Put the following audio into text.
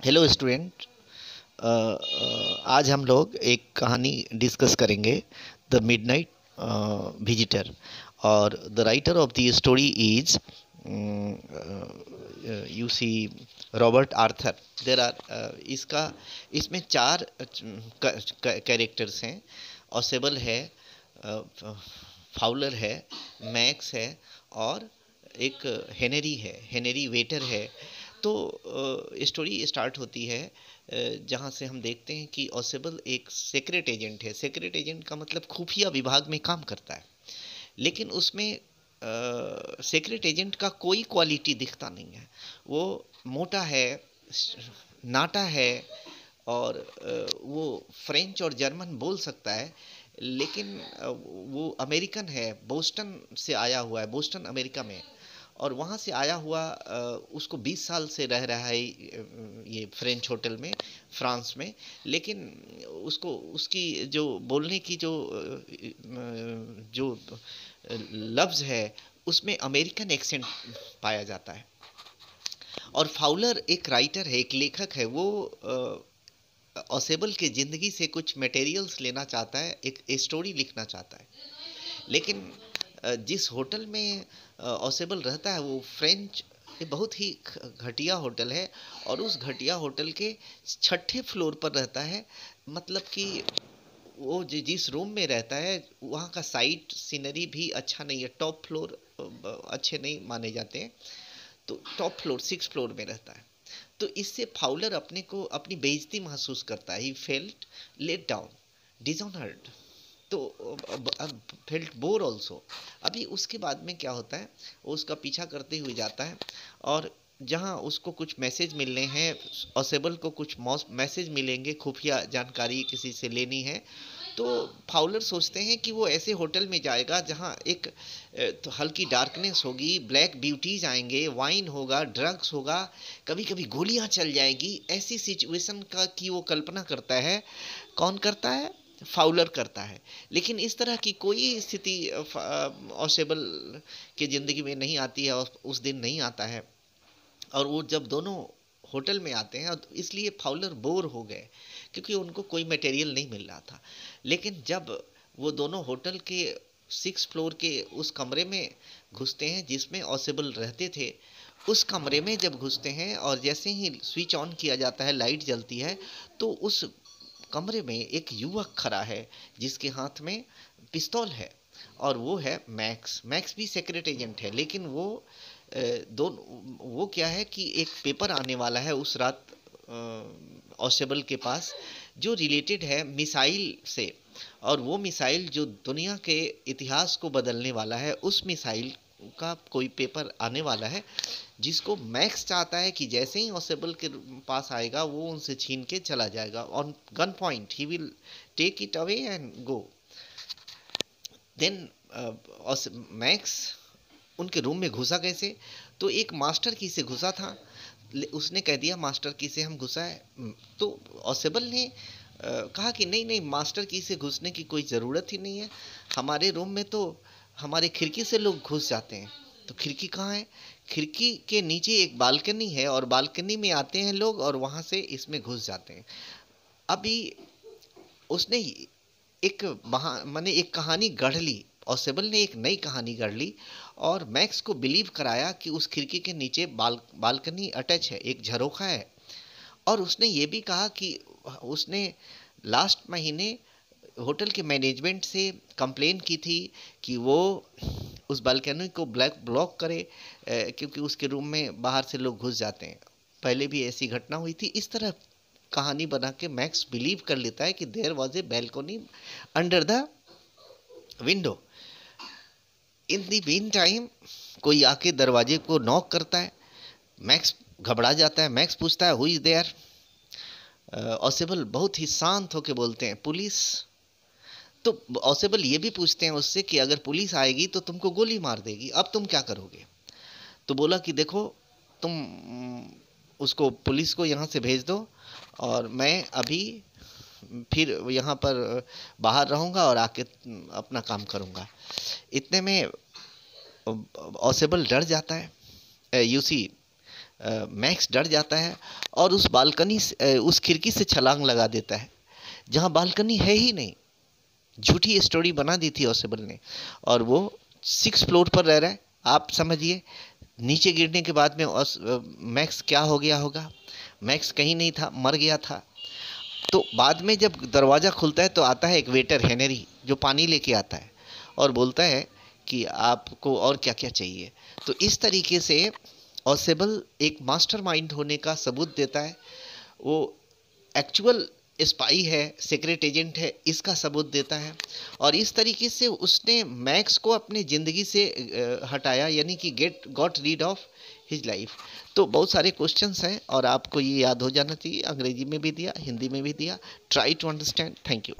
Hello student. आज हम लोग एक कहानी डिस्कस करेंगे, द मिडनाइट विजिटर। और the writer of the story is you see Robert Arthur. There are इसका इसमें चार कैरेक्टर्स हैं। ऑसेबल है, फाउलर है, मैक्स है, और एक हेनरी है, हेनरी वेटर है। तो स्टोरी स्टार्ट होती है जहाँ से हम देखते हैं कि ऑसेबल एक सीक्रेट एजेंट है। सीक्रेट एजेंट का मतलब खुफिया विभाग में काम करता है, लेकिन उसमें सीक्रेट एजेंट का कोई क्वालिटी दिखता नहीं है। वो मोटा है, नाटा है, और वो फ्रेंच और जर्मन बोल सकता है, लेकिन वो अमेरिकन है, बोस्टन से आया हुआ है, बोस्टन अमेरिका में। और वहाँ से आया हुआ उसको 20 साल से रह रहा है ये फ्रेंच होटल में, फ्रांस में। लेकिन उसको उसकी जो बोलने की जो लफ्ज़ है, उसमें अमेरिकन एक्सेंट पाया जाता है। और फाउलर एक राइटर है, एक लेखक है। वो ऑसेबल के ज़िंदगी से कुछ मटेरियल्स लेना चाहता है, एक स्टोरी लिखना चाहता है। लेकिन जिस होटल में ऑसेबल रहता है वो फ्रेंच, ये बहुत ही घटिया होटल है। और उस घटिया होटल के छठे फ्लोर पर रहता है। मतलब कि वो जिस रूम में रहता है वहाँ का साइट सीनरी भी अच्छा नहीं है। टॉप फ्लोर अच्छे नहीं माने जाते हैं, तो टॉप फ्लोर 6 फ्लोर में रहता है। तो इससे फाउलर अपने को अपनी बेइज्जती महसूस करता है। He felt let down, dishonoured, तो अब फेल्ट बोर ऑल्सो। अभी उसके बाद में क्या होता है, वो उसका पीछा करते हुए जाता है, और जहाँ उसको कुछ मैसेज मिलने हैं, ऑसेबल को कुछ मैसेज मिलेंगे, खुफिया जानकारी किसी से लेनी है। तो फाउलर सोचते हैं कि वो ऐसे होटल में जाएगा जहाँ एक तो हल्की डार्कनेस होगी, ब्लैक ब्यूटीज आएंगे, वाइन होगा, ड्रग्स होगा, कभी कभी गोलियां चल जाएगी। ऐसी सिचुएशन का की वो कल्पना करता है। कौन करता है? फाउलर करता है। लेकिन इस तरह की कोई स्थिति ऑसेबल की ज़िंदगी में नहीं आती है, और उस दिन नहीं आता है। और वो जब दोनों होटल में आते हैं, और इसलिए फाउलर बोर हो गए, क्योंकि उनको कोई मटेरियल नहीं मिल रहा था। लेकिन जब वो दोनों होटल के 6 फ्लोर के उस कमरे में घुसते हैं जिसमें ऑसेबल रहते थे, उस कमरे में जब घुसते हैं और जैसे ही स्विच ऑन किया जाता है, लाइट जलती है, तो उस कमरे में एक युवक खड़ा है जिसके हाथ में पिस्तौल है। और वो है मैक्स। मैक्स भी सीक्रेट एजेंट है, लेकिन वो क्या है कि एक पेपर आने वाला है उस रात ऑसेबल के पास, जो रिलेटेड है मिसाइल से। और वो मिसाइल जो दुनिया के इतिहास को बदलने वाला है, उस मिसाइल का कोई पेपर आने वाला है, जिसको मैक्स चाहता है कि जैसे ही ऑसेबल के पास आएगा वो उनसे छीन के चला जाएगा on gun point. He will take it away and go. Then Max उनके रूम में घुसा कैसे? तो एक मास्टर की से घुसा था। उसने कह दिया मास्टर की से हम घुसा है। तो ऑसेबल ने कहा कि नहीं नहीं, मास्टर की से घुसने की कोई ज़रूरत ही नहीं है। हमारे रूम में तो हमारे खिड़की से लोग घुस जाते हैं। तो खिड़की कहाँ है? खिड़की के नीचे एक बालकनी है, और बालकनी में आते हैं लोग और वहाँ से इसमें घुस जाते हैं। अभी उसने एक माने एक कहानी गढ़ ली। ऑसेबल ने एक नई कहानी गढ़ ली, और मैक्स को बिलीव कराया कि उस खिड़की के नीचे बालकनी अटैच है, एक झरोखा है। और उसने ये भी कहा कि उसने लास्ट महीने होटल के मैनेजमेंट से कंप्लेन की थी कि वो उस बालकनी को ब्लॉक करे, क्योंकि उसके रूम में बाहर से लोग घुस जाते हैं। पहले भी ऐसी घटना हुई थी। इस तरह कहानी बना के मैक्स बिलीव कर लेता है कि there was a balcony under the window. In the mean time कोई आके दरवाजे को नॉक करता है। मैक्स घबरा जाता है। मैक्स पूछता है हु इज देयर। ऑसेबल बहुत ही शांत होके बोलते हैं पुलिस। तो ऑसेबल ये भी पूछते हैं उससे कि अगर पुलिस आएगी तो तुमको गोली मार देगी, अब तुम क्या करोगे? तो बोला कि देखो, तुम उसको पुलिस को यहाँ से भेज दो, और मैं अभी फिर यहाँ पर बाहर रहूँगा और आके अपना काम करूँगा। इतने में ऑसेबल डर जाता है। यूसी मैक्स डर जाता है और उस बालकनी से उस खिड़की से छलांग लगा देता है जहाँ बालकनी है ही नहीं। झूठी स्टोरी बना दी थी ऑसेबल ने, और वो 6 फ्लोर पर रह रहा है। आप समझिए नीचे गिरने के बाद में मैक्स क्या हो गया होगा। मैक्स कहीं नहीं था, मर गया था। तो बाद में जब दरवाज़ा खुलता है तो आता है एक वेटर हेनरी, जो पानी लेके आता है और बोलता है कि आपको और क्या क्या चाहिए। तो इस तरीके से ऑसेबल एक मास्टरमाइंड होने का सबूत देता है। वो एक्चुअल स्पाई है, सीक्रेट एजेंट है, इसका सबूत देता है। और इस तरीके से उसने मैक्स को अपनी ज़िंदगी से हटाया, यानी कि got read of his life. तो बहुत सारे क्वेश्चंस हैं और आपको ये याद हो जाना चाहिए। अंग्रेजी में भी दिया, हिंदी में भी दिया। Try to understand. Thank you.